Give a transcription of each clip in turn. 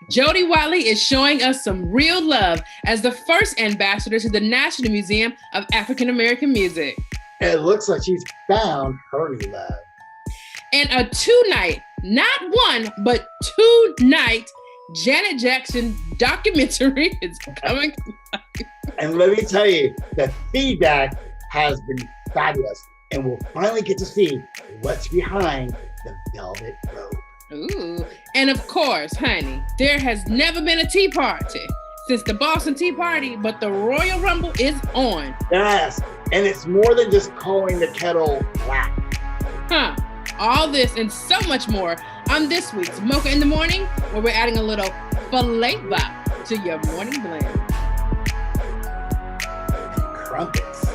Jody Watley is showing us some real love as the first ambassador to the National Museum of African American Music. It looks like she's found her new love. And a two-night, not one, but two-night Janet Jackson documentary is coming. And let me tell you, the feedback has been fabulous. And we'll finally get to see what's behind the velvet rope. Ooh. And of course, honey, there has never been a tea party since the Boston Tea Party, but the Royal Rumble is on. Yes, and it's more than just calling the kettle black. Huh. All this and so much more on this week's Mocha in the Morning, where we're adding a little flavor to your morning blend. And crumpets.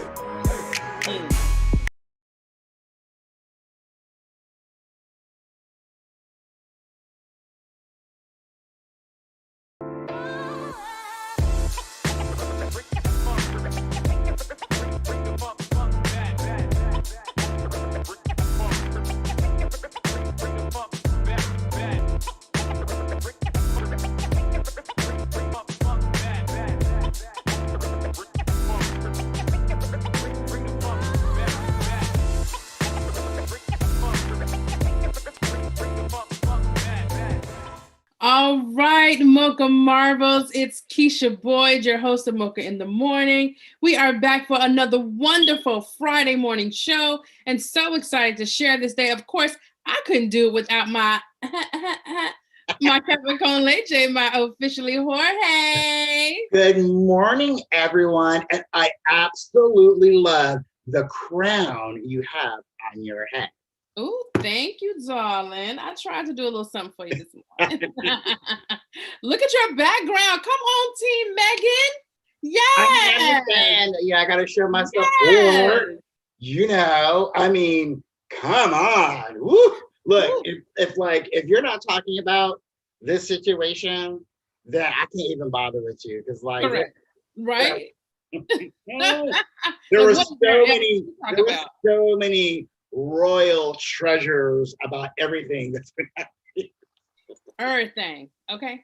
All right, Mocha Marvels. It's Keisha Boyd, your host of Mocha in the Morning. We are back for another wonderful Friday morning show and so excited to share this day. Of course, I couldn't do it without my Capricorn Leche, my officially Jorge. Good morning, everyone. And I absolutely love the crown you have on your head. Oh, thank you, darling. I tried to do a little something for you this morning. Look at your background. Come on, Team Meghan. Yes. I got to show myself Yes. forward. I mean, come on. Woo. Look, if you're not talking about this situation, then I can't even bother with you because, correct, right? There were so many royal treasures about everything that's been happening. Everything, okay?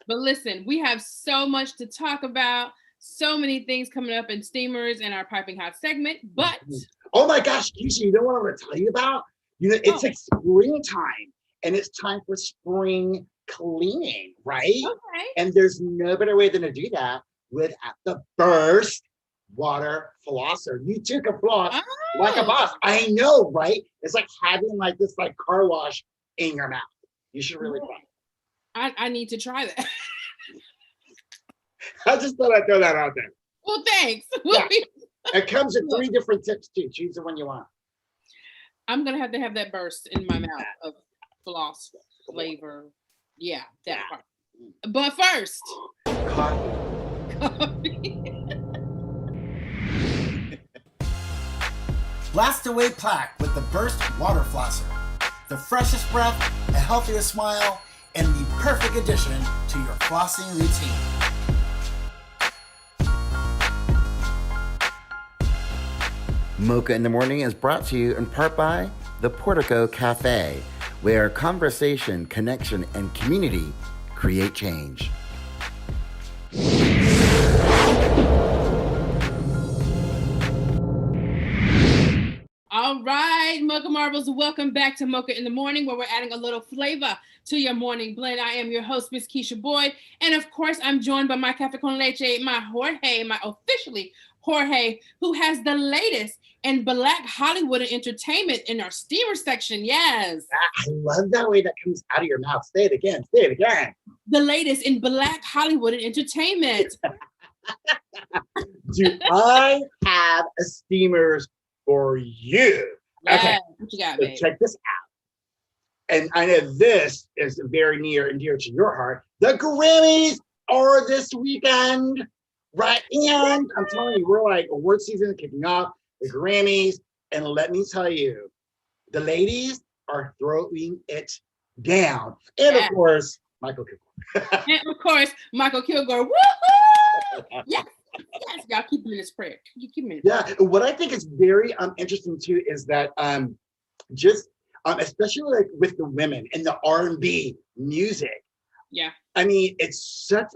But listen, we have so much to talk about, so many things coming up in Steamers and our Piping Hot segment, but... Oh my gosh, Keisha, you know what I'm going to tell you about? It's like springtime, and it's time for spring cleaning, right? Okay. And there's no better way than to do that without the first water flosser. You took a floss like a boss. I know, right? It's like having this car wash in your mouth. You should really try. I need to try that. I just thought I'd throw that out there. Well, thanks. Yeah. It comes in 3 different tips too. Choose the one you want. I'm gonna have to have that burst in my mouth of floss flavor. Yeah, that part. But first, coffee. Blast away plaque with the Burst Water Flosser. The freshest breath, a healthier smile, and the perfect addition to your flossing routine. Mocha in the Morning is brought to you in part by the Portico Cafe, where conversation, connection, and community create change. All right, Mocha Marvels, welcome back to Mocha in the Morning, where we're adding a little flavor to your morning blend. I am your host, Miss Keisha Boyd, and of course, I'm joined by my Café con Leche, my Jorge, my officially Jorge, who has the latest in Black Hollywood and entertainment in our Steamer section. Yes. I love that way that comes out of your mouth. Say it again. Say it again. The latest in Black Hollywood and entertainment. Do I have a Steamers for you? Yes. Okay. What you got, So babe? check this out. And I know this is very near and dear to your heart. The Grammys are this weekend, right? And I'm telling you, we're like award season kicking off, the Grammys. And let me tell you, the ladies are throwing it down. And of course, Michael Kilgore. And of course, Michael Kilgore. Woohoo! Yes. Yes, y'all keep him in this prayer. You keep him in. Yeah, what I think is very interesting too is that especially like with the women and the R&B music, Yeah. I mean, it's such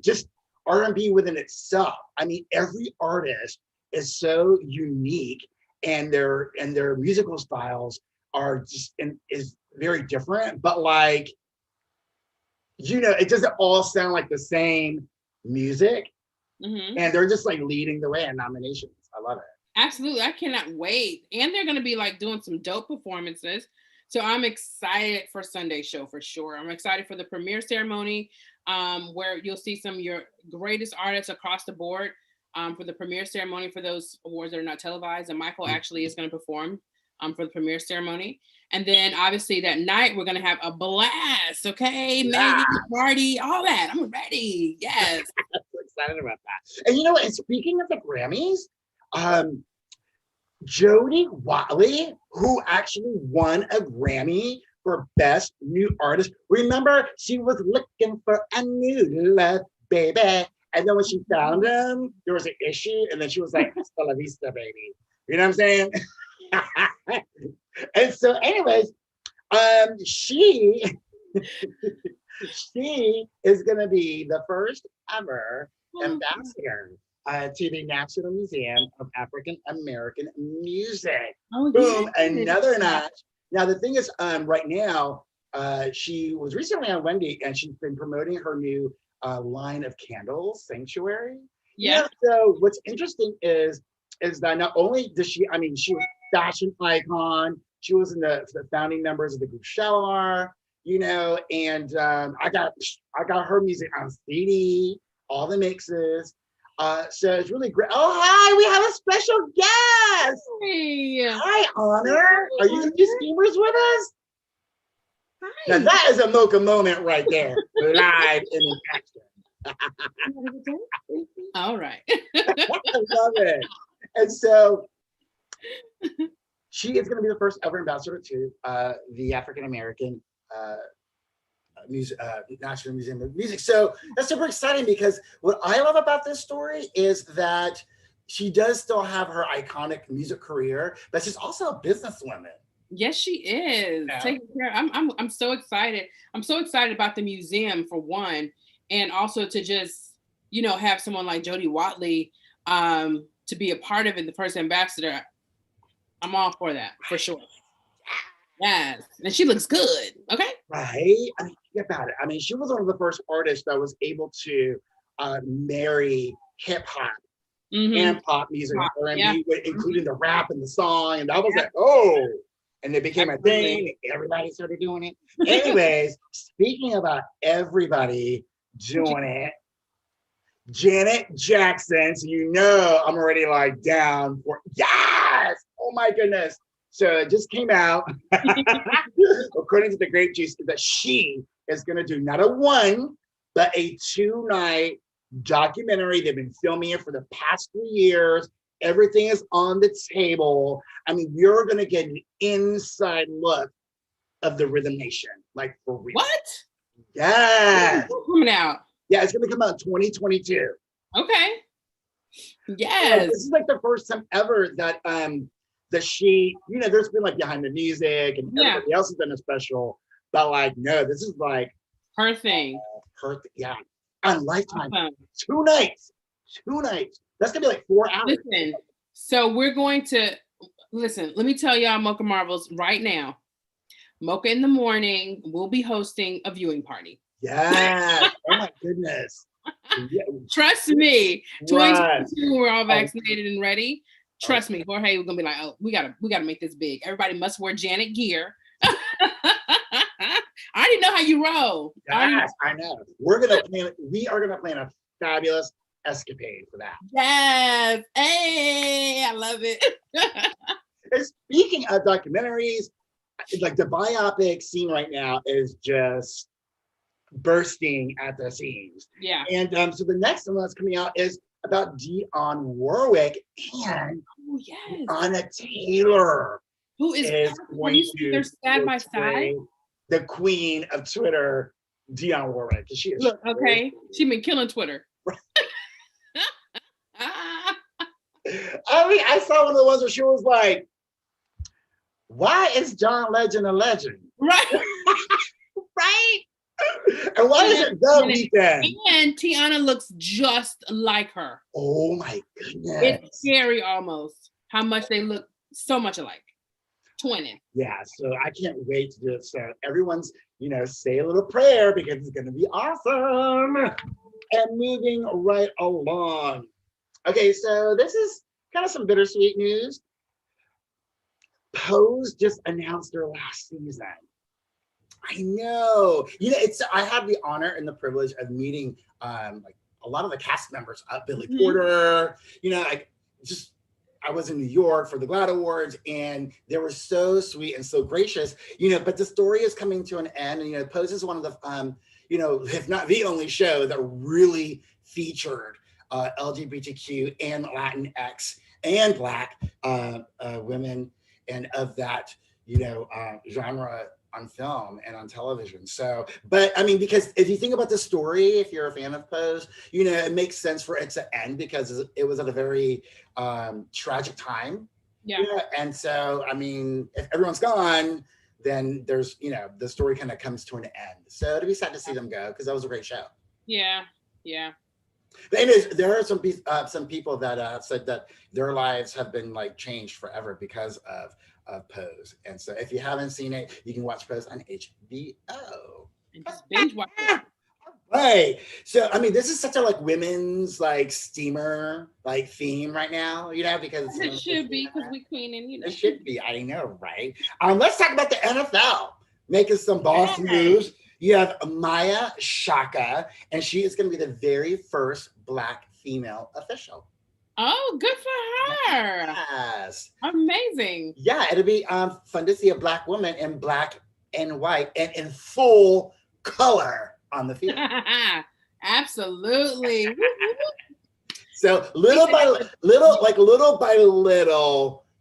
just R&B within itself. I mean, every artist is so unique, and their musical styles are just is very different. But like, it doesn't all sound like the same music, and they're just like leading the way in nominations. I love it. Absolutely, I cannot wait. And they're going to be like doing some dope performances. So I'm excited for Sunday's show for sure. I'm excited for the premiere ceremony, where you'll see some of your greatest artists across the board for the premiere ceremony for those awards that are not televised. And Michael actually is going to perform for the premiere ceremony. And then obviously that night we're going to have a blast. Okay, maybe party, all that. I'm ready. Yes. I'm so excited about that. And you know what? And speaking of the Grammys, Jodie Watley, who actually won a Grammy for Best New Artist. Remember, she was looking for a new love, baby. And then when she found him, there was an issue. And then she was like, hasta la vista, baby. You know what I'm saying? And so anyways, she is going to be the first ever ambassador to the National Museum of African American Music. Oh, boom, yeah. Another notch. Now the thing is, right now, she was recently on Wendy, and she's been promoting her new line of candles, Sanctuary. Yeah. So what's interesting is that not only does she was fashion icon, she was in the founding members of the group Shalar, and I got her music on CD, all the mixes. So it's really great. Oh, hi, we have a special guest. Hey. Hi, Honor. Are you going to do Steamers with us? Hi. Now that is a Mocha moment right there, live and in action. All right. I love it. And so she is going to be the first ever ambassador to the African American National Museum of Music. So that's super exciting, because what I love about this story is that she does still have her iconic music career, but she's also a businesswoman. Yes, she is. Taking care. I'm so excited. I'm so excited about the museum, for one, and also to just have someone like Jodie Watley to be a part of it, the first ambassador. I'm all for that, for sure. Yes, and she looks good. Okay, right? I mean, think about it. I mean, she was one of the first artists that was able to marry hip hop and pop music, R&B, including the rap and the song, and I was like, oh, and it became a thing. Everybody started doing it. Anyways, speaking about everybody doing it, Janet Jackson. So I'm already like down for yes. Oh my goodness. So it just came out, according to the Grape Juice, that she is going to do not a 1, but a 2-night documentary. They've been filming it for the past 3 years. Everything is on the table. I mean, you're going to get an inside look of the Rhythm Nation, like for real. What? Yes. Coming out. Yeah, it's going to come out in 2022. Okay. Yes. This is like the first time ever that she, there's been like Behind the Music and everybody else has done a special, but like, no, this is like her thing. Yeah. On Lifetime. Awesome. 2 nights. That's gonna be like 4 hours. Listen, so we're going to let me tell y'all, Mocha Marvels, right now. Mocha in the Morning will be hosting a viewing party. Yeah. Oh my goodness. Yeah. Trust me. 2022, we're all vaccinated and ready. Trust me, Jorge, we're gonna be like, oh, we gotta make this big. Everybody must wear Janet gear. I already know how you roll. Yes, I know. We are gonna plan a fabulous escapade for that. Yes. Hey, I love it. And speaking of documentaries, like the biopic scene right now is just bursting at the seams. Yeah. And so the next one that's coming out is about Dionne Warwick and Anna Taylor, who is going to they're side by side. The queen of Twitter, Dionne Warwick. She is she's been killing Twitter. I mean, I saw one of the ones where she was like, "Why is John Legend a legend?" Right. Right. And why is it the weekend? And Tiana looks just like her. Oh my goodness. It's scary almost how much they look so much alike. Twinning. Yeah, so I can't wait to do it. So everyone's, say a little prayer because it's going to be awesome. And moving right along. Okay, so this is kind of some bittersweet news. Pose just announced their last season. I know. I have the honor and the privilege of meeting like a lot of the cast members, Billy Porter, I was in New York for the GLAAD Awards, and they were so sweet and so gracious, but the story is coming to an end. And, Pose is one of the, if not the only show that really featured LGBTQ and Latinx and Black women and of that, genre on film and on television. So, but I mean, because if you think about the story, if you're a fan of Pose, it makes sense for it to end because it was at a very tragic time. Yeah. And so, I mean, if everyone's gone, then there's, the story kind of comes to an end. So it'd be sad to see them go because that was a great show. Yeah. Yeah. There are some people that said that their lives have been like changed forever because of Pose. And so if you haven't seen it, you can watch Pose on HBO. And just binge watch it. Right. So I mean, this is such a like women's like steamer like theme right now, because it should be because we queening, It should be. I know, right? Let's talk about the NFL making some boss moves. You have Maya Shaka, and she is going to be the very first Black female official. Oh, good for her. Yes. Amazing. Yeah, it'll be fun to see a Black woman in black and white and in full color on the field. Absolutely. So little by little,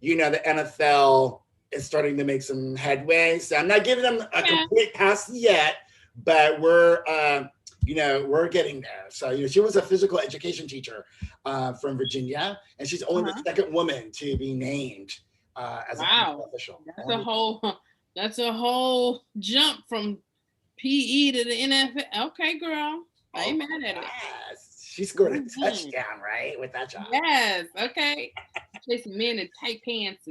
the NFL is starting to make some headway. So I'm not giving them a complete pass yet, but we're getting there. So, she was a physical education teacher from Virginia, and she's only the second woman to be named as an official. That's a whole jump from PE to the NFL. Okay, girl. I ain't mad at it. She scored a touchdown, right? With that job. Yes. Okay. Chasing men in tight pants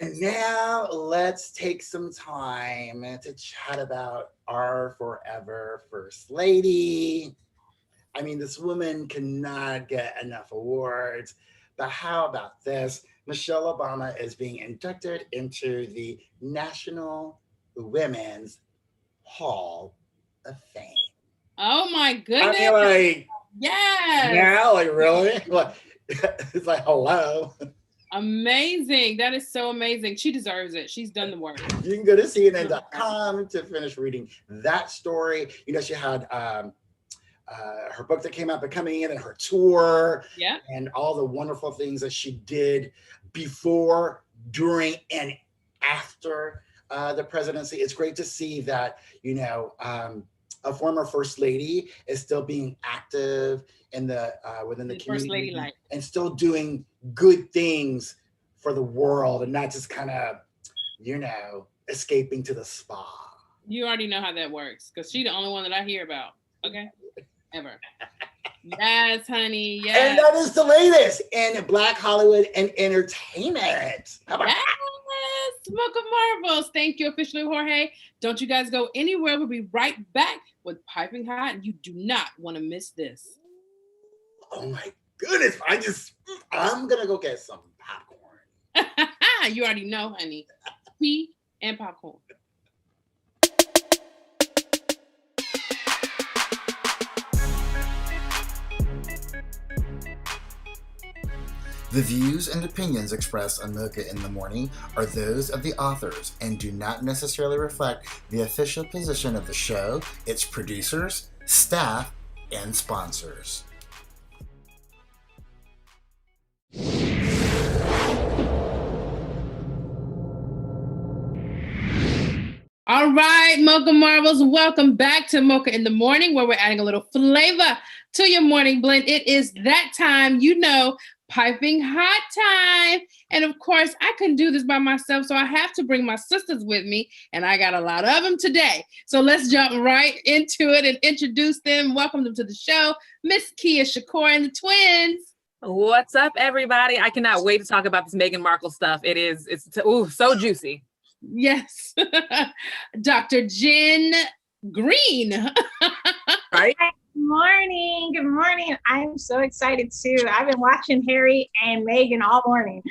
And now let's take some time to chat about our forever First Lady. I mean, this woman cannot get enough awards, but how about this? Michelle Obama is being inducted into the National Women's Hall of Fame. Oh my goodness. I mean, like, yes. now, like, really? Like, it's like, hello. Amazing. That is so amazing. She deserves it. She's done the work. You can go to CNN.com to finish reading that story. She had her book that came out, Becoming It, and her tour, and all the wonderful things that she did before, during, and after the presidency. It's great to see that, a former First Lady is still being active in the within the community, First Lady life, and still doing good things for the world, and not just kind of, escaping to the spa. You already know how that works, because she's the only one that I hear about. Okay, ever. Yes, honey. Yes. And that is the latest in Black Hollywood and entertainment. How about yes, Mocha Marvels. Thank you, officially, Jorge. Don't you guys go anywhere. We'll be right back with Piping Hot, and you do not want to miss this. Oh my goodness! I'm gonna go get some popcorn. You already know, honey. Tea and popcorn. The views and opinions expressed on Mocha in the Morning are those of the authors and do not necessarily reflect the official position of the show, its producers, staff, and sponsors. All right, Mocha Marvels, welcome back to Mocha in the Morning, where we're adding a little flavor to your morning blend. It is that time, piping hot time. And of course, I couldn't do this by myself, so I have to bring my sisters with me, and I got a lot of them today. So let's jump right into it and introduce them. Welcome them to the show, Miss Kia Shakur and the twins. What's up, everybody? I cannot wait to talk about this Meghan Markle stuff. It's so juicy. Yes. Dr. Jen Green. Right? Good morning. I'm so excited too. I've been watching Harry and Meghan all morning.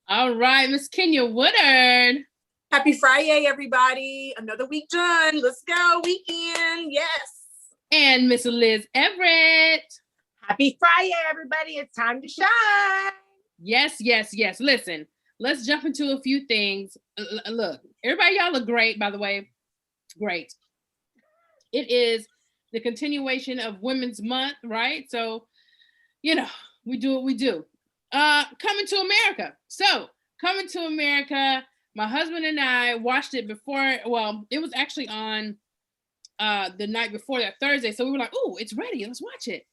All right, Miss Kenya Woodard. Happy Friday, everybody. Another week done. Let's go, weekend. Yes. And Miss Liz Everett. Happy Friday, everybody. It's time to shine. Yes. Listen, let's jump into a few things. Look, everybody, y'all look great, by the way. Great. It is the continuation of Women's Month, right? So, we do what we do. Coming to America. So, Coming to America, my husband and I watched it before. Well, it was actually on the night before that Thursday. So we were like, oh, it's ready. Let's watch it.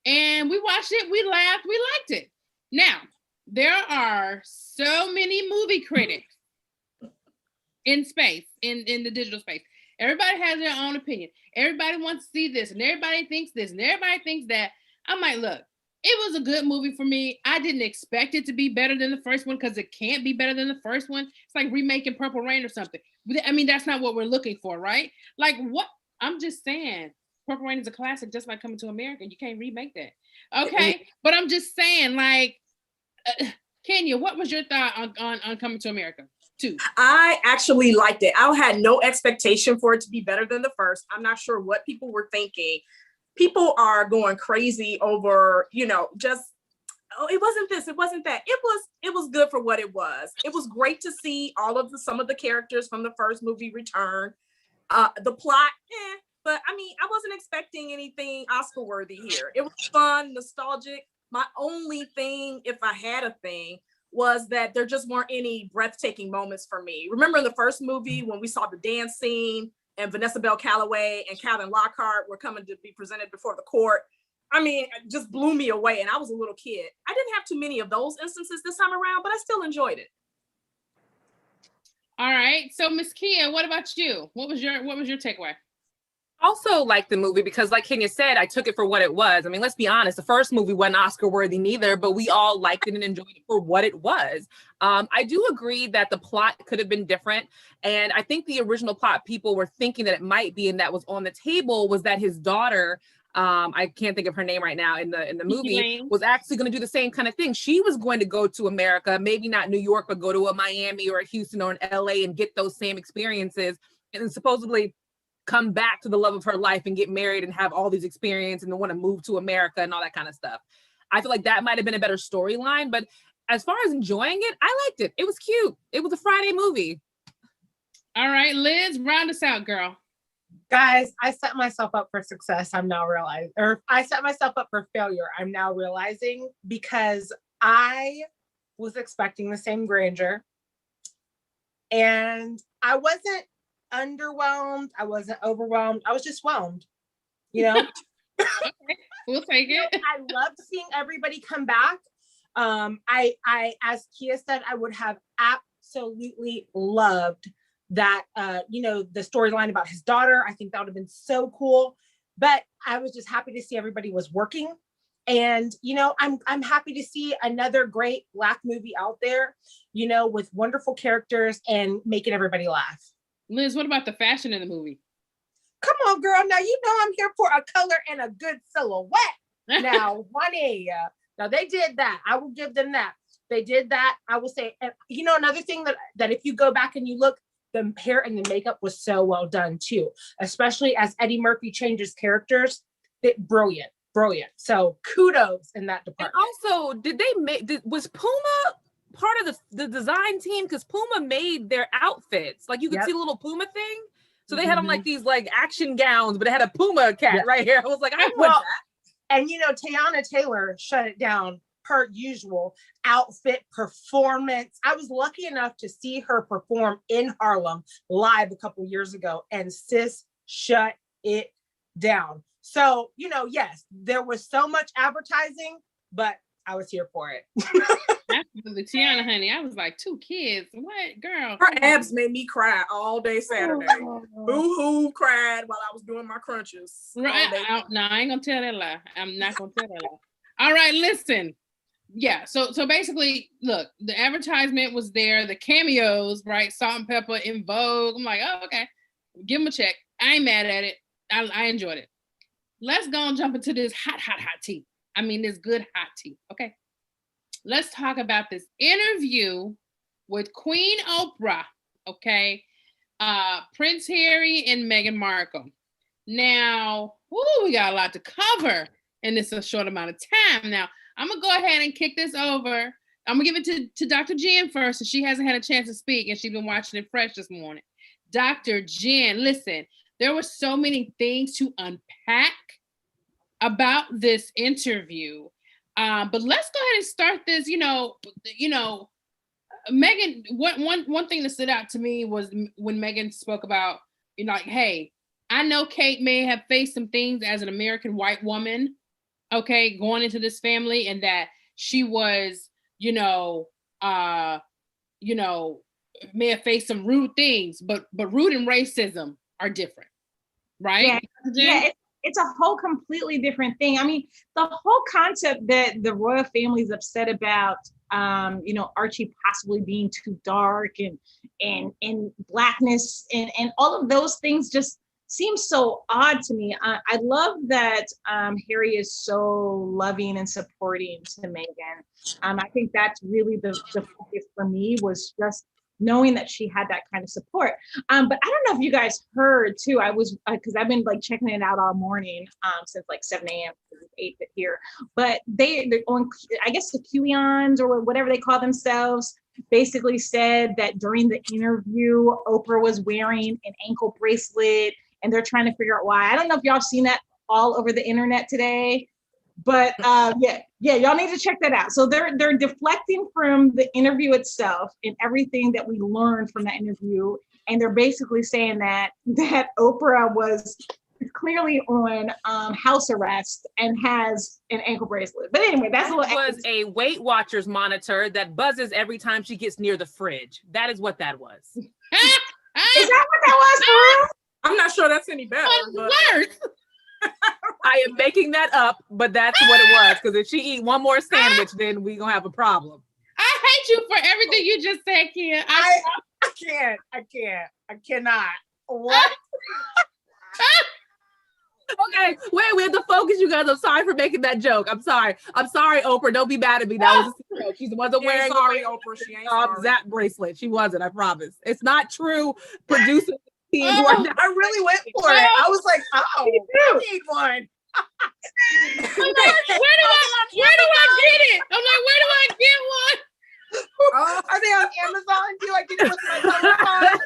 And we watched it. We laughed. We liked it. Now, there are so many movie critics in space, in the digital space. Everybody has their own opinion. Everybody wants to see this, and everybody thinks this, and everybody thinks that. I'm like, look, it was a good movie for me. I didn't expect it to be better than the first one because it can't be better than the first one. It's like remaking Purple Rain or something. I mean, that's not what we're looking for, right? Like, what? I'm just saying, Purple Rain is a classic, just like Coming to America. You can't remake that. Okay? But I'm just saying, like, Kenya, what was your thought on Coming to America 2? I actually liked it. I had no expectation for it to be better than the first. I'm not sure what people were thinking. People are going crazy over, just, oh, it wasn't this, it wasn't that. It was good for what it was. It was great to see some of the characters from the first movie return. The plot, but I mean, I wasn't expecting anything Oscar worthy here. It was fun, nostalgic. My only thing, if I had a thing, was that there just weren't any breathtaking moments for me. Remember in the first movie when we saw the dance scene and Vanessa Bell Calloway and Calvin Lockhart were coming to be presented before the court? I mean, it just blew me away, and I was a little kid. I didn't have too many of those instances this time around, but I still enjoyed it. All right. So Miss Kia, what about you? What was your takeaway? Also like the movie because like Kenya said, I took it for what it was. I mean, let's be honest, the first movie wasn't Oscar worthy neither, but we all liked it and enjoyed it for what it was. I do agree that the plot could have been different. And I think the original plot people were thinking that it might be, and that was on the table, was that his daughter, I can't think of her name right now in the movie, was actually going to do the same kind of thing. She was going to go to America, maybe not New York, but go to a Miami or a Houston or an LA and get those same experiences. And then supposedly come back to the love of her life and get married and have all these experiences and then want to move to America and all that kind of stuff. I feel like that might have been a better storyline, but as far as enjoying it, I liked it. It was cute. It was a Friday movie. All right, Liz, round us out, girl. Guys, I set myself up for success. I'm now realizing, or I set myself up for failure. I'm now realizing because I was expecting the same grandeur and I wasn't underwhelmed. I wasn't overwhelmed. I was just whelmed, Okay, we'll take it. I loved seeing everybody come back. I, as Kia said, I would have absolutely loved that, the storyline about his daughter. I think that would have been so cool, but I was just happy to see everybody was working. And, I'm happy to see another great Black movie out there, with wonderful characters and making everybody laugh. Liz, what about the fashion in the movie? Come on, girl. Now, I'm here for a color and a good silhouette. Now, honey, now they did that. I will give them that. They did that. I will say, and, another thing that if you go back and you look, the hair and the makeup was so well done too, especially as Eddie Murphy changes characters. Brilliant. So kudos in that department. And also, was Puma part of the design team? Because Puma made their outfits. Like you could see the little Puma thing. So they had them like these like action gowns, but it had a Puma cat right here. I was like, I want that. And Teyana Taylor shut it down per usual. Outfit, performance. I was lucky enough to see her perform in Harlem live a couple years ago, and sis shut it down. So, yes, there was so much advertising, but I was here for it. Absolutely. Tiana, honey, I was like, 2 kids. What, girl? Her abs made me cry all day Saturday. Boo-hoo, cried while I was doing my crunches. Right. No, I ain't gonna tell that lie. I'm not gonna tell that lie. All right, listen. Yeah, so basically, look, the advertisement was there, the cameos, right? Salt and Pepper, In Vogue. I'm like, oh, okay. Give them a check. I ain't mad at it. I enjoyed it. Let's go and jump into this hot tea. I mean, this good hot tea. Okay. Let's talk about this interview with Queen Oprah. Okay. Prince Harry and Meghan Markle. Now, we got a lot to cover in this a short amount of time. Now, I'm going to go ahead and kick this over. I'm going to give it to Dr. Jen first, so she hasn't had a chance to speak, and she's been watching it fresh this morning. Dr. Jen, listen, there were so many things to unpack about this interview. But let's go ahead and start this. Meghan, one thing that stood out to me was when Meghan spoke about, like, hey, I know Kate may have faced some things as an American white woman, okay, going into this family, and that she was, may have faced some rude things, but rude and racism are different, right? Yeah, it's a whole completely different thing. I mean, the whole concept that the royal family is upset about, Archie possibly being too dark and blackness and all of those things just seems so odd to me. I love that Harry is so loving and supporting to Meghan. I think that's really the focus for me, was just knowing that she had that kind of support. But I don't know if you guys heard too, I was, because I've been like checking it out all morning since like 7 a.m. because it's 8 here. But they're on, I guess the QAnons or whatever they call themselves, basically said that during the interview, Oprah was wearing an ankle bracelet, and they're trying to figure out why. I don't know if y'all have seen that all over the internet today, but yeah, y'all need to check that out. So they're deflecting from the interview itself and everything that we learned from that interview, and they're basically saying that Oprah was clearly on house arrest and has an ankle bracelet. But anyway, that's what was a Weight Watchers monitor that buzzes every time she gets near the fridge. That is what that was. Is that what that was for real? I'm not sure that's any better. But I am making that up, but that's what it was. Because if she eat one more sandwich, then we gonna have a problem. I hate you for everything you just said, Kia. I cannot. What? Okay, wait, we have to focus, you guys. I'm sorry for making that joke. I'm sorry, Oprah. Don't be mad at me. That was a joke. She wasn't wearing Oprah. She ain't sorry. That bracelet. She wasn't. I promise. It's not true. Producer. I really went for it. I was like, I need one. I'm like, where do I get it? I'm like, where do I get one? Are they on Amazon? Do I get it with my Amazon?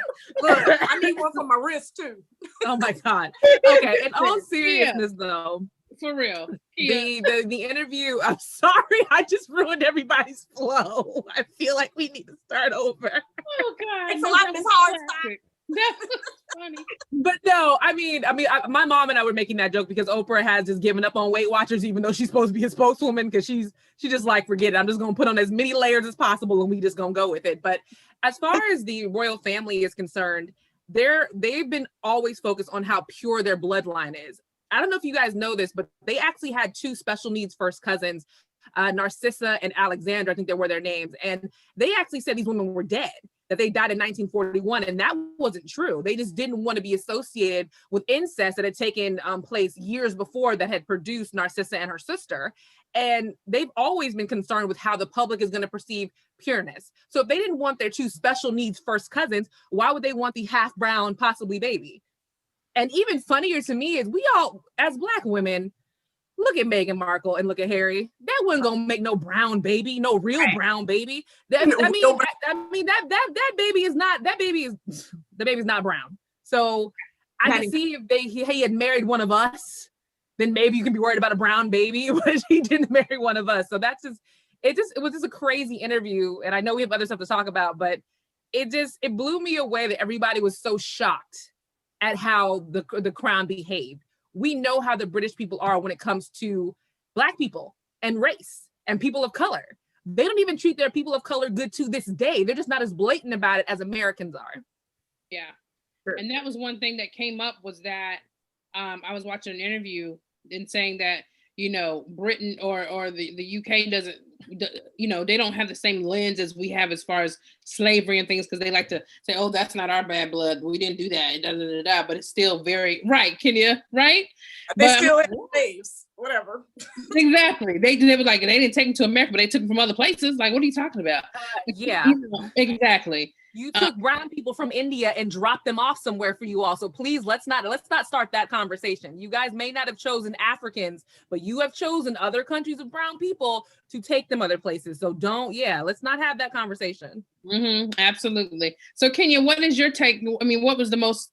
Look, I need one for my wrist too. Oh my God. Okay, in all seriousness though. For real. The interview, I'm sorry, I just ruined everybody's flow. I feel like we need to start over. Oh God. It's a lot of this hard stuff. That was funny. But no, I mean, my mom and I were making that joke because Oprah has just given up on Weight Watchers, even though she's supposed to be a spokeswoman, because she just like, forget it. I'm just gonna put on as many layers as possible and we just gonna go with it. But as far as the royal family is concerned, they've been always focused on how pure their bloodline is. I don't know if you guys know this, but they actually had 2 special needs first cousins, Narcissa and Alexandra, I think they were their names. And they actually said these women were dead, that they died in 1941. And that wasn't true. They just didn't want to be associated with incest that had taken place years before that had produced Narcissa and her sister. And they've always been concerned with how the public is going to perceive pureness. So if they didn't want their 2 special needs first cousins, why would they want the half brown, possibly baby? And even funnier to me is we all, as Black women, look at Meghan Markle and look at Harry. That wasn't gonna make no brown baby, no real brown baby. That baby is not. The baby's not brown. So I can see if he had married one of us, then maybe you can be worried about a brown baby. But he didn't marry one of us. So that's it was just a crazy interview. And I know we have other stuff to talk about, but it blew me away that everybody was so shocked at how the crown behaved. We know how the British people are when it comes to Black people and race. and people of color. They don't even treat their people of color good to this day. They're just not as blatant about it as Americans are. Yeah. And that was one thing that came up was that I was watching an interview and saying that, Britain or the UK doesn't, they don't have the same lens as we have as far as slavery and things, because they like to say, oh, that's not our bad blood. We didn't do that. Da, da, da, da. But it's still very right, Kenya, right? They still have slaves, whatever. Exactly. They were like, they didn't take them to America, but they took them from other places. Like, what are you talking about? Yeah. Exactly. You took brown people from India and dropped them off somewhere for you all. So please, let's not start that conversation. You guys may not have chosen Africans, but you have chosen other countries of brown people to take them other places. So let's not have that conversation. Mm-hmm, absolutely. So Kenya, what is your take? I mean, what was the most,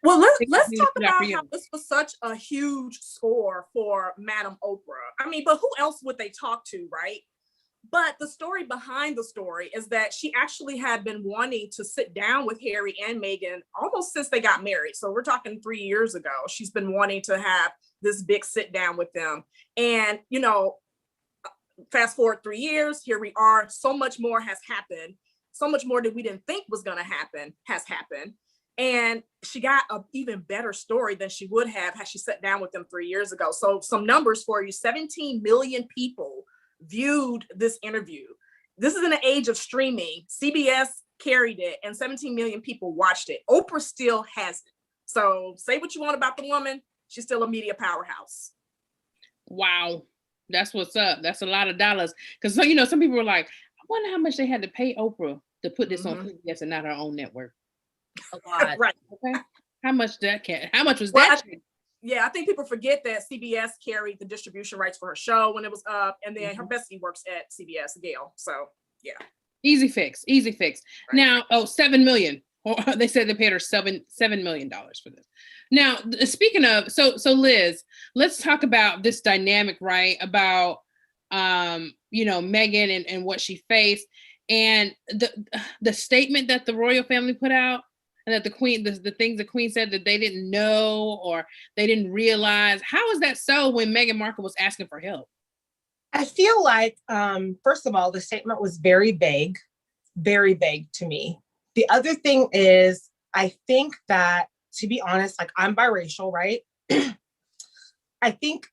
Well, let's talk about how this was such a huge score for Madam Oprah. I mean, but who else would they talk to, right? But the story behind the story is that she actually had been wanting to sit down with Harry and Meghan almost since they got married. So we're talking 3 years ago. She's been wanting to have this big sit down with them. And, fast forward 3 years, here we are. So much more has happened. So much more that we didn't think was going to happen has happened. And she got an even better story than she would have had she sat down with them 3 years ago. So some numbers for you: 17 million people viewed this interview. This is in the age of streaming. CBS carried it and 17 million people watched it. Oprah still has it. So say what you want about the woman, she's still a media powerhouse. Wow. That's what's up. That's a lot of dollars. Because, some people were like, I wonder how much they had to pay Oprah to put this on CBS and not her own network. A lot. Right. Okay. How much was that? I think people forget that CBS carried the distribution rights for her show when it was up, and then her bestie works at CBS, Gail. So yeah. Easy fix. Right. Now, 7 million. They said they paid her $7 million for this. Now, speaking of, so Liz, let's talk about this dynamic, right? About Meghan and what she faced, and the statement that the royal family put out. And that the Queen, the things the Queen said that they didn't know or they didn't realize. How is that so when Meghan Markle was asking for help? I feel like, first of all, the statement was very vague to me. The other thing is, I think that, to be honest, like, I'm biracial, right? I think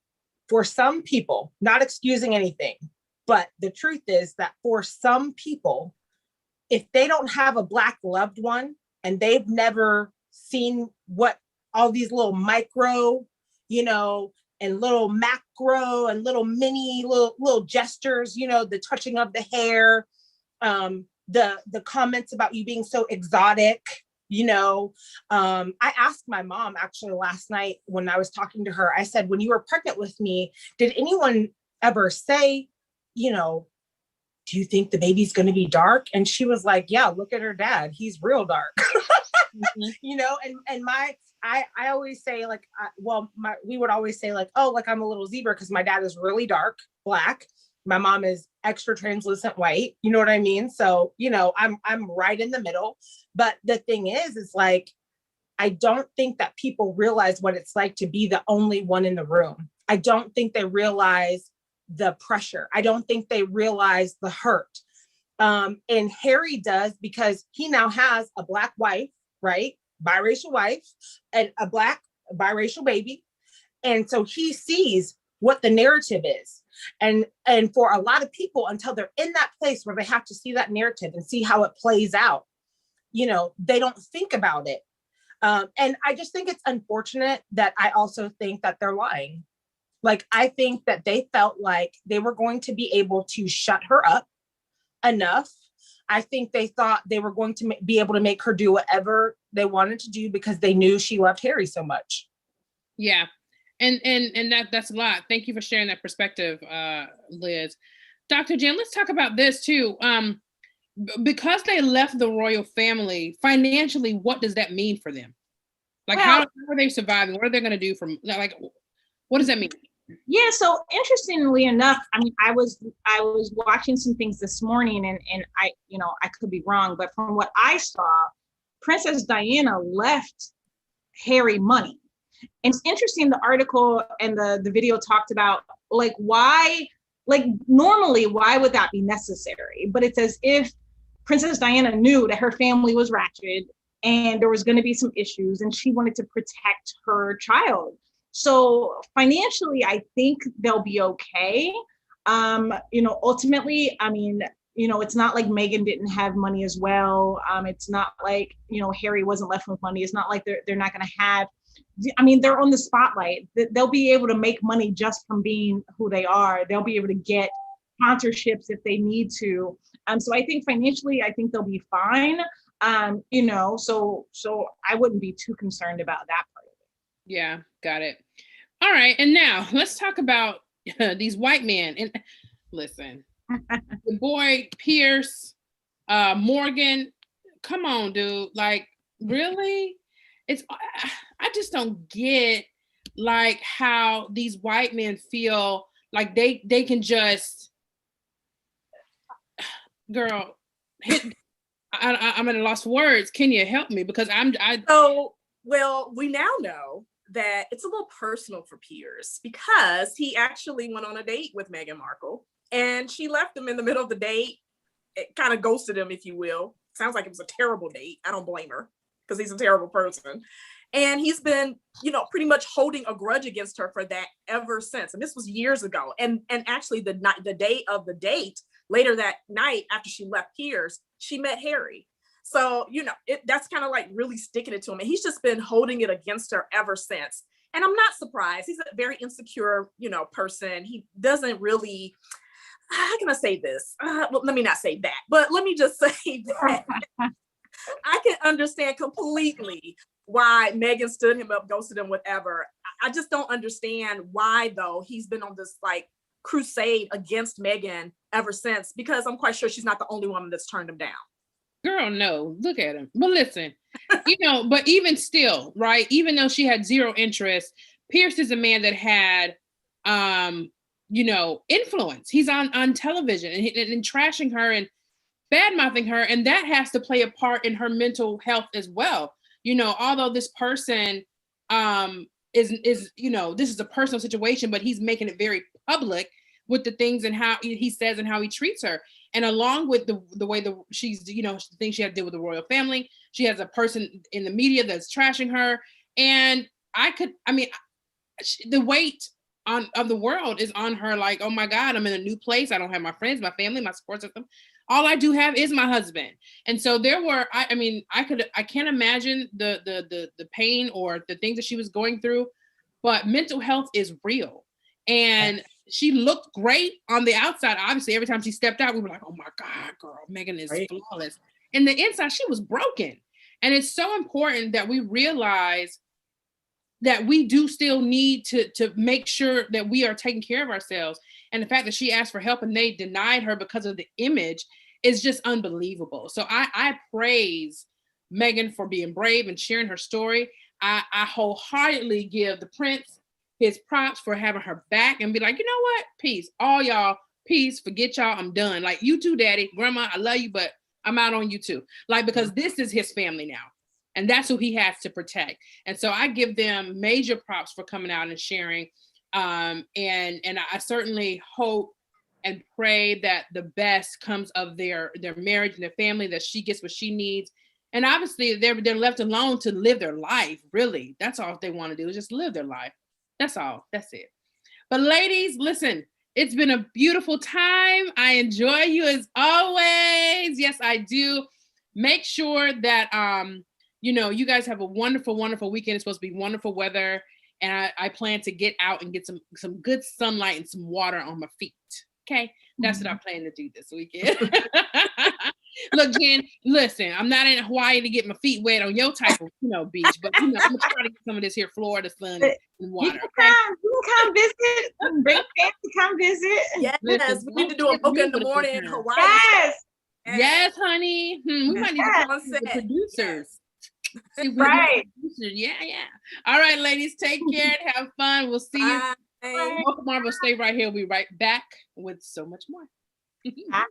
for some people, not excusing anything, but the truth is that for some people, if they don't have a Black loved one, and they've never seen what all these little micro, and little macro and little mini little gestures, the touching of the hair, the comments about you being so exotic, I asked my mom actually last night when I was talking to her, I said, when you were pregnant with me, did anyone ever say, do you think the baby's going to be dark? And she was like, yeah, look at her dad. He's real dark. And I always say like, we would always say like, oh, like I'm a little zebra because my dad is really dark Black. My mom is extra translucent white. You know what I mean? So, I'm right in the middle. But the thing is like, I don't think that people realize what it's like to be the only one in the room. I don't think they realize the pressure. I don't think they realize the hurt. And Harry does, because he now has a Black wife, right? Biracial wife, and a Black biracial baby. And so he sees what the narrative is. And for a lot of people, until they're in that place where they have to see that narrative and see how it plays out, they don't think about it. And I just think it's unfortunate that I also think that they're lying. Like, I think that they felt like they were going to be able to shut her up enough. I think they thought they were going to be able to make her do whatever they wanted to do because they knew she loved Harry so much. Yeah. And that's a lot. Thank you for sharing that perspective, Liz. Dr. Jen, let's talk about this too. Because they left the royal family financially, what does that mean for them? Like, how are they surviving? What are they going to do what does that mean? Yeah, so interestingly enough, I mean, I was watching some things this morning, and I could be wrong, but from what I saw, Princess Diana left Harry money. And it's interesting, the article and the video talked about like why Like normally, why would that be necessary? But it's as if Princess Diana knew that her family was ratchet and there was going to be some issues and she wanted to protect her child. So financially, I think they'll be okay. Ultimately, I mean, it's not like Meghan didn't have money as well. It's not like, Harry wasn't left with money. It's not like they're not going to have, I mean, they're on the spotlight. They'll be able to make money just from being who they are. They'll be able to get sponsorships if they need to. So I think financially, I think they'll be fine. So I wouldn't be too concerned about that part of it. Yeah, got it. All right, and now let's talk about these white men. And listen, the boy Piers, Morgan, come on, dude. Like, really? I just don't get like how these white men feel like they can just, girl, I'm at a loss for words. Can you help me? Because well, we now know that it's a little personal for Piers because he actually went on a date with Meghan Markle and she left him in the middle of the date. It kind of ghosted him, if you will. Sounds like it was a terrible date. I don't blame her because he's a terrible person. And he's been, pretty much holding a grudge against her for that ever since. And this was years ago. And actually the day of the date, later that night after she left Piers, she met Harry. So, that's kind of like really sticking it to him. And he's just been holding it against her ever since. And I'm not surprised. He's a very insecure, person. He doesn't really, how can I say this? Well, let me not say that, but let me just say that I can understand completely why Meghan stood him up, ghosted him, whatever. I just don't understand why, though, he's been on this like crusade against Meghan ever since, because I'm quite sure she's not the only woman that's turned him down. Girl, no, look at him. But listen, but even still, right? Even though she had zero interest, Piers is a man that had, influence. He's on television and trashing her and bad-mouthing her. And that has to play a part in her mental health as well. Although this person is this is a personal situation, but he's making it very public with the things and how he says and how he treats her. And along with the way she's, the things she had to deal with the royal family, she has a person in the media that's trashing her. And the weight of the world is on her. Like, oh my God, I'm in a new place. I don't have my friends, my family, my support system. All I do have is my husband. And so I can't imagine the pain or the things that she was going through, but mental health is real. And she looked great on the outside. Obviously, every time she stepped out, we were like, oh my God, girl, Meghan is flawless. And the inside, she was broken. And it's so important that we realize that we do still need to make sure that we are taking care of ourselves. And the fact that she asked for help and they denied her because of the image is just unbelievable. So I praise Meghan for being brave and sharing her story. I wholeheartedly give the prince his props for having her back and be like, you know what? Peace. All y'all, peace. Forget y'all. I'm done. Like, you too, daddy. Grandma, I love you, but I'm out on you too. Like, because this is his family now. And that's who he has to protect. And so I give them major props for coming out and sharing. And I certainly hope and pray that the best comes of their marriage and their family, that she gets what she needs. And obviously they're left alone to live their life. Really, that's all they want to do is just live their life. That's all. That's it. But ladies, listen, it's been a beautiful time. I enjoy you as always. Yes, I do. Make sure that, you guys have a wonderful, wonderful weekend. It's supposed to be wonderful weather. And I plan to get out and get some good sunlight and some water on my feet. Okay. That's what I plan to do this weekend. Look, Jen, listen, I'm not in Hawaii to get my feet wet on your type of, beach, but I'm gonna try to get some of this here Florida sun and water. You can come visit. Bring fans to come visit. Yes, listen, we need to do a Mocha in the morning in Hawaii. Yes, honey. We might need to call the producers. Right. Yeah. All right, ladies, take care and have fun. We'll see you. Mocha Marvel, stay right here. We'll be right back with so much more. Bye.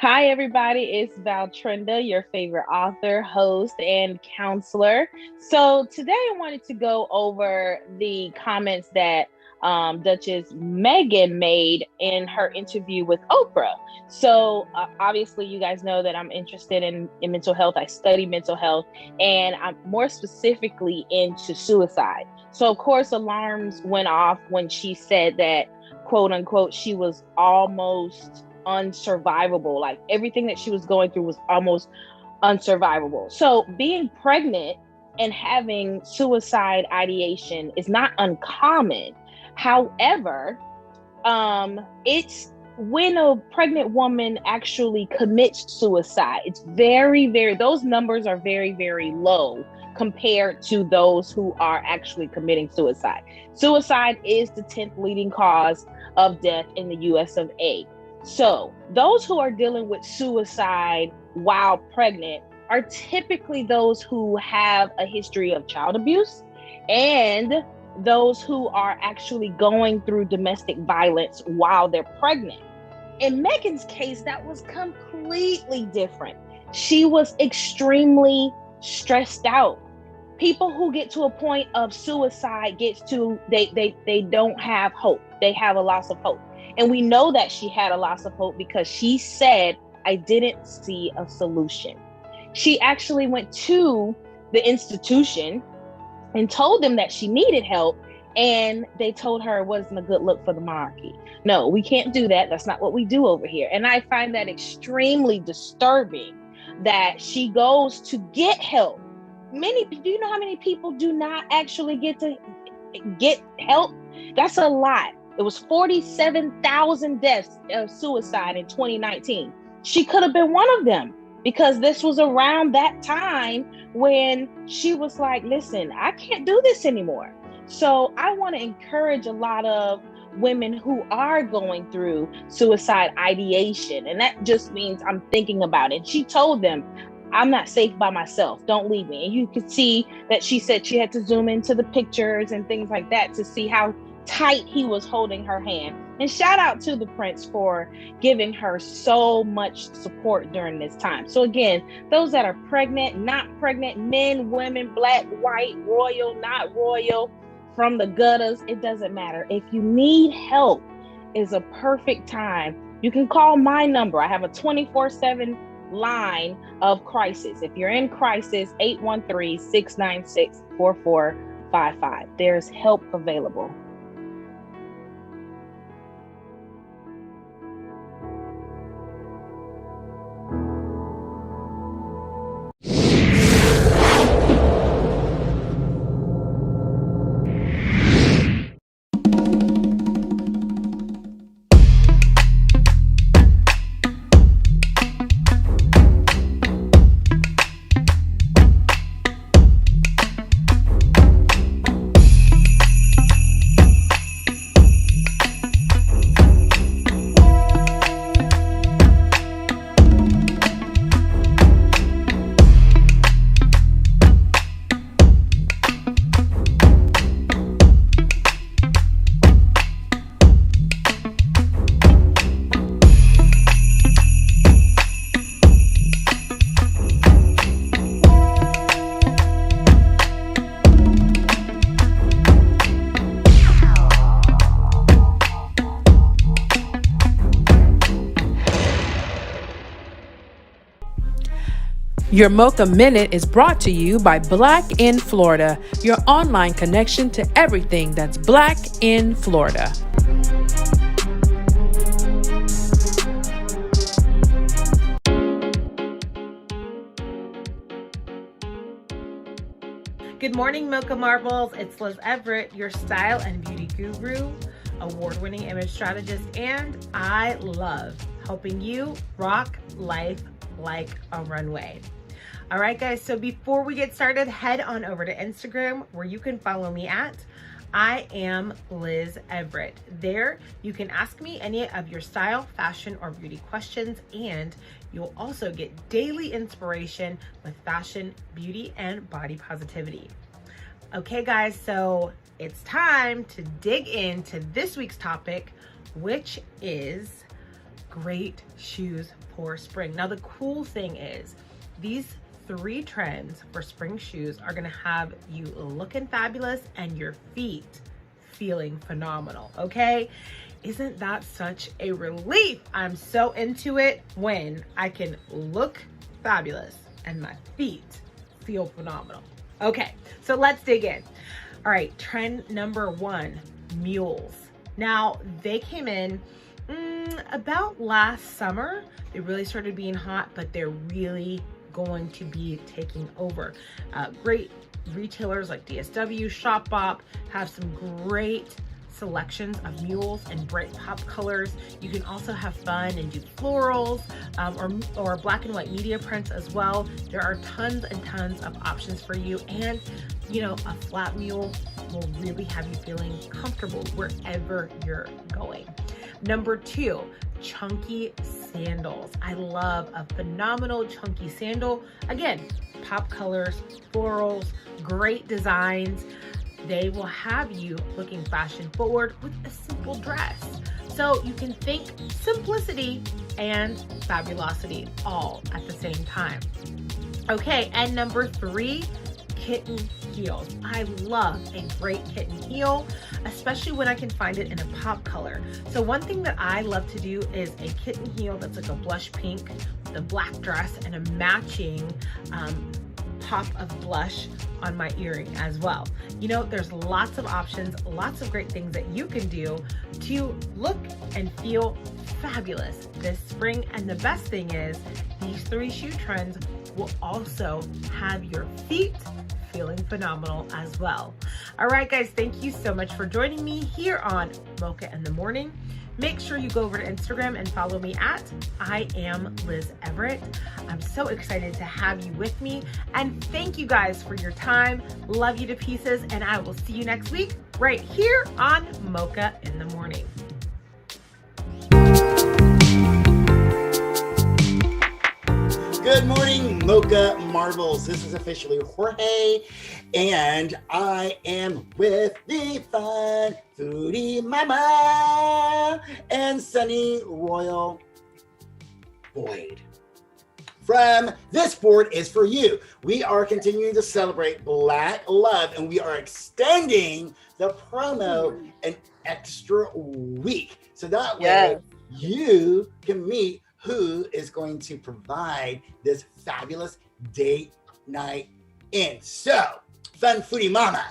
Hi, everybody. It's Valtrinda, your favorite author, host, and counselor. So today I wanted to go over the comments that Duchess Meghan made in her interview with Oprah. So obviously, you guys know that I'm interested in mental health. I study mental health, and I'm more specifically into suicide. So, of course, alarms went off when she said that, quote unquote, she was almost unsurvivable. Like everything that she was going through was almost unsurvivable. So being pregnant and having suicide ideation is not uncommon. However, it's when a pregnant woman actually commits suicide, it's those numbers are very, very low compared to those who are actually committing suicide. Suicide is the 10th leading cause of death in the US of A. So those who are dealing with suicide while pregnant are typically those who have a history of child abuse and those who are actually going through domestic violence while they're pregnant. In Meghan's case, that was completely different. She was extremely stressed out. People who get to a point of suicide they don't have hope. They have a loss of hope. And we know that she had a loss of hope because she said, I didn't see a solution. She actually went to the institution and told them that she needed help. And they told her it wasn't a good look for the monarchy. No, we can't do that. That's not what we do over here. And I find that extremely disturbing that she goes to get help. Do you know how many people do not actually get help? That's a lot. It was 47,000 deaths of suicide in 2019. She could have been one of them because this was around that time when she was like, listen, I can't do this anymore. So I want to encourage a lot of women who are going through suicide ideation. And that just means I'm thinking about it. She told them, I'm not safe by myself. Don't leave me. And you could see that she said she had to zoom into the pictures and things like that to see how tight he was holding her hand. And shout out to the prince for giving her so much support during this time. So again, those that are pregnant, not pregnant, men, women, black, white, royal, not royal, from the gutters, it doesn't matter. If you need help, is a perfect time. You can call my number. I have a 24/7 line of crisis. If you're in crisis, 813-696-4455. There's help available. Your Mocha Minute is brought to you by Black in Florida, your online connection to everything that's Black in Florida. Good morning, Mocha Marbles. It's Liz Everett, your style and beauty guru, award-winning image strategist, and I love helping you rock life like a runway. All right, guys, so before we get started, head on over to Instagram where you can follow me at I am Liz Everett. There, you can ask me any of your style, fashion, or beauty questions, and you'll also get daily inspiration with fashion, beauty, and body positivity. Okay, guys, so it's time to dig into this week's topic, which is great shoes for spring. Now, the cool thing is these 3 trends for spring shoes are gonna have you looking fabulous and your feet feeling phenomenal, okay? Isn't that such a relief? I'm so into it when I can look fabulous and my feet feel phenomenal. Okay, so let's dig in. All right, trend number 1, mules. Now, they came in about last summer. They really started being hot, but they're really going to be taking over. Great retailers like DSW, Shop Bop have some great selections of mules and bright pop colors. You can also have fun and do florals or black and white media prints as well. There are tons and tons of options for you, and you know, a flat mule will really have you feeling comfortable wherever you're going. Number 2, chunky sandals. I love a phenomenal chunky sandal. Again, pop colors, florals, great designs. They will have you looking fashion forward with a simple dress. So you can think simplicity and fabulosity all at the same time. Okay, and number 3, kitten heels. I love a great kitten heel, especially when I can find it in a pop color. So one thing that I love to do is a kitten heel that's like a blush pink with a black dress and a matching pop of blush on my earring as well. You know, there's lots of options, lots of great things that you can do to look and feel fabulous this spring. And the best thing is these 3 shoe trends will also have your feet feeling phenomenal as well. All right, guys, thank you so much for joining me here on Mocha in the Morning. Make sure you go over to Instagram and follow me at I am Liz Everett. I'm so excited to have you with me. And thank you guys for your time. Love you to pieces. And I will see you next week right here on Mocha in the Morning. Good morning, Mocha Marvels. This is officially Jorge, and I am with the fun foodie mama and Sunny Royal Boyd. From This Board is for you. We are continuing to celebrate Black love, and we are extending the promo an extra week. So that way you can meet who is going to provide this fabulous date night in. So, fun foodie mama,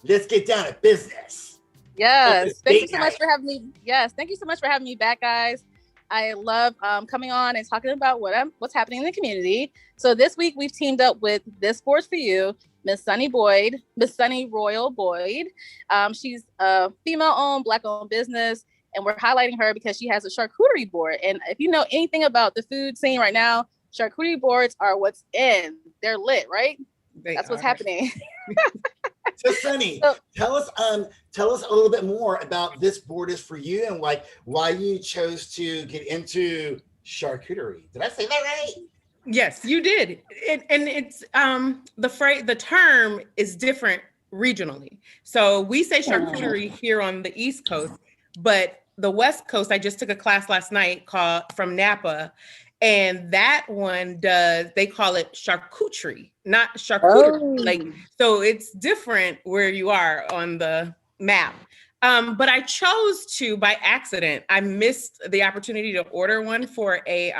let's get down to business. Yes, thank you so much for having me. Yes, thank you so much for having me back, guys. I love coming on and talking about what's happening in the community. So this week we've teamed up with This Board's for You, Miss Sunny Royal Boyd. She's a female-owned, Black-owned business. And we're highlighting her because she has a charcuterie board. And if you know anything about the food scene right now, charcuterie boards are what's in. They're lit, right? That's what's happening. So Sunny, tell us a little bit more about This Board is for You and like why you chose to get into charcuterie. Did I say that right? Yes, you did. And it's the term is different regionally. So we say charcuterie here on the East Coast. But the West Coast, I just took a class last night called from Napa, and that one they call it charcuterie, not charcuterie. So it's different where you are on the map. But I chose to, by accident, I missed the opportunity to order one for a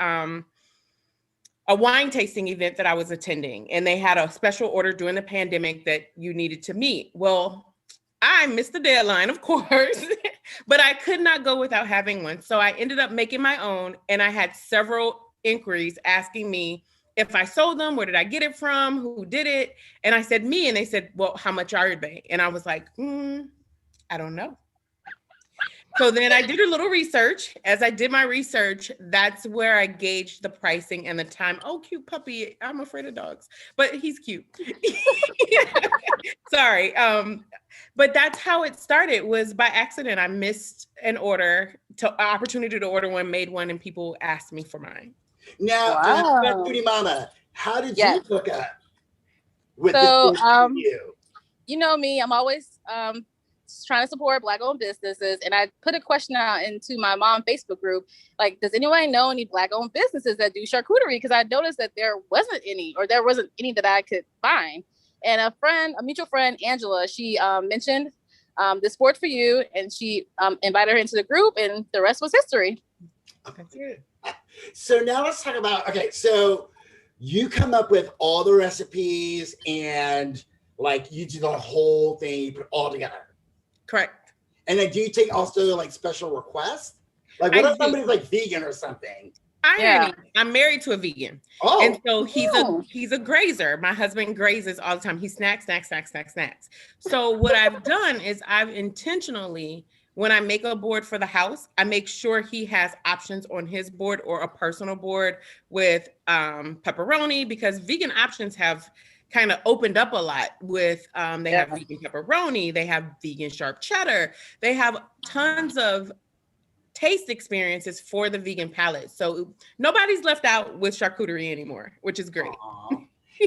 wine tasting event that I was attending, and they had a special order during the pandemic that you needed to meet. Well, I missed the deadline, of course, but I could not go without having one. So I ended up making my own, and I had several inquiries asking me if I sold them, where did I get it from, who did it? And I said, me, and they said, well, how much are they? And I was like, I don't know. So then I did a little research. As I did my research, that's where I gauged the pricing and the time. Oh, cute puppy. I'm afraid of dogs, but he's cute. Sorry. But that's how it started, was by accident. I missed an opportunity to order one, made one, and people asked me for mine. Now, Foodie Mama, how did you hook up with this? You know me, I'm always trying to support Black-owned businesses, and I put a question out into my mom Facebook group, like, does anyone know any Black-owned businesses that do charcuterie? Because I noticed that there wasn't any that I could find. And a mutual friend, Angela, she mentioned the Sport for You, and she invited her into the group, and the rest was history. Okay. So now let's talk about, okay, so you come up with all the recipes and like you do the whole thing, you put it all together. Correct. And then do you take also like special requests? Like what if somebody's like vegan or something? I'm married to a vegan. Oh. And so he's a grazer. My husband grazes all the time. He snacks. So what I've done is I've intentionally, when I make a board for the house, I make sure he has options on his board or a personal board with pepperoni, because vegan options have kind of opened up a lot with, they have vegan pepperoni, they have vegan sharp cheddar, they have tons of taste experiences for the vegan palate. So nobody's left out with charcuterie anymore, which is great.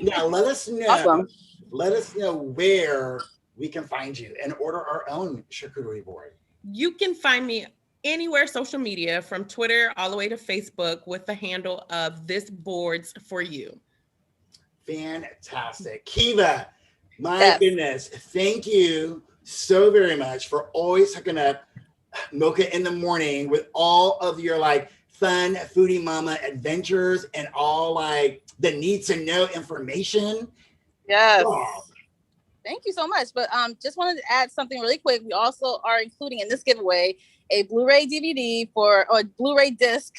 Now let us know. Awesome. Let us know where we can find you and order our own charcuterie board. You can find me anywhere social media, from Twitter all the way to Facebook, with the handle of This Boards for You. Fantastic. Kiva, my goodness, thank you so very much for always hooking up Mocha in the Morning with all of your like fun foodie mama adventures and all like the need to know information. Yes. Oh. Thank you so much. But just wanted to add something really quick. We also are including in this giveaway a Blu-ray DVD or Blu-ray disc,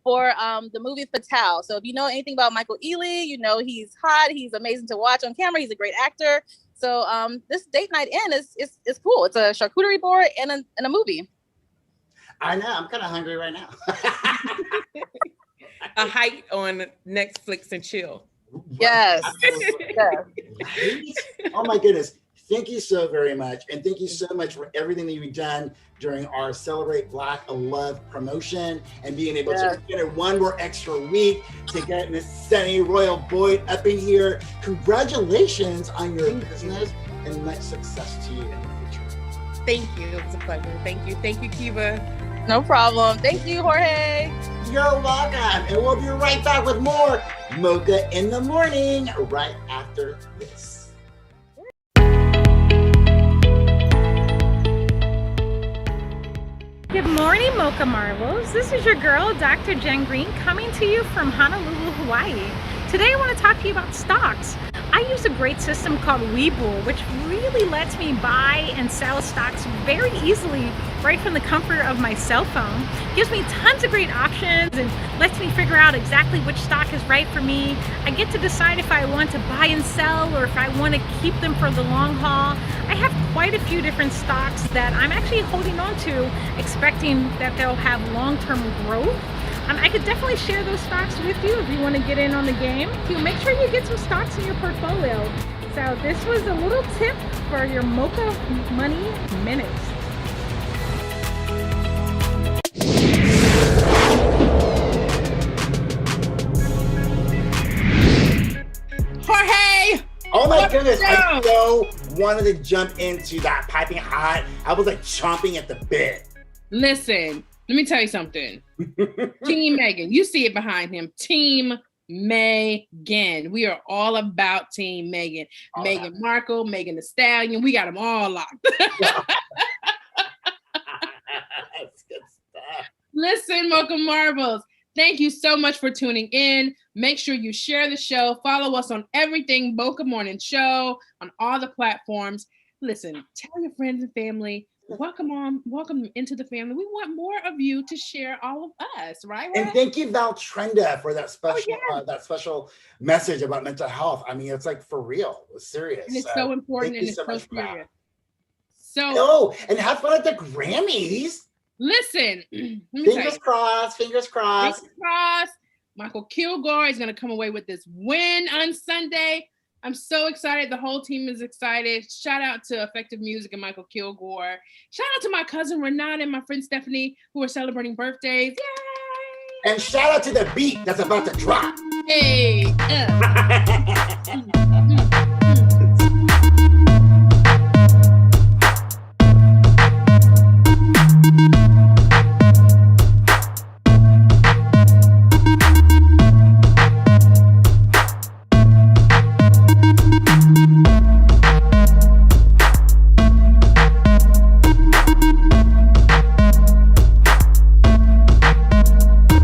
for the movie Fatale. So if you know anything about Michael Ealy, you know he's hot, he's amazing to watch on camera, he's a great actor. So this date night in is cool. It's a charcuterie board and a movie. I know, I'm kind of hungry right now. A hike on Netflix and chill. Yes. Oh my goodness. Thank you so very much. And thank you so much for everything that you've done during our Celebrate Black Love promotion and being able to get it one more extra week to get Miss Sunny Royal Boyd up in here. Congratulations on your business and much success to you in the future. Thank you. It was a pleasure. Thank you. Thank you, Kiva. No problem. Thank you, Jorge. You're welcome. And we'll be right back with more Mocha in the Morning right after this. Good morning, Mocha Marvels. This is your girl, Dr. Jen Green, coming to you from Honolulu, Hawaii. Today I want to talk to you about stocks. I use a great system called Webull, which really lets me buy and sell stocks very easily right from the comfort of my cell phone. Gives me tons of great options and lets me figure out exactly which stock is right for me. I get to decide if I want to buy and sell or if I want to keep them for the long haul. I have quite a few different stocks that I'm actually holding on to, expecting that they'll have long-term growth. I could definitely share those stocks with you if you want to get in on the game. Make sure you get some stocks in your portfolio. So this was a little tip for your Mocha Money Minutes. Jorge! Oh my goodness, I so wanted to jump into that piping hot. I was like chomping at the bit. Listen, let me tell you something. Team Meghan, you see it behind him. Team Meghan. We are all about Team Meghan. Meghan Markle, Meghan the Stallion. We got them all locked. That's good stuff. Listen, Mocha Marbles, thank you so much for tuning in. Make sure you share the show. Follow us on everything Mocha Morning Show on all the platforms. Listen, tell your friends and family. Welcome into the family. We want more of you to share all of us, right? And thank you, Valtrenda, for that special message about mental health. I mean, it's like for real, it's serious. And it's so important and it's so serious. So, and have fun at the Grammys. Listen, fingers crossed. Fingers crossed. Michael Kilgore is going to come away with this win on Sunday. I'm so excited. The whole team is excited. Shout out to Effective Music and Michael Kilgore. Shout out to my cousin Renata and my friend Stephanie, who are celebrating birthdays. Yay! And shout out to the beat that's about to drop. Hey.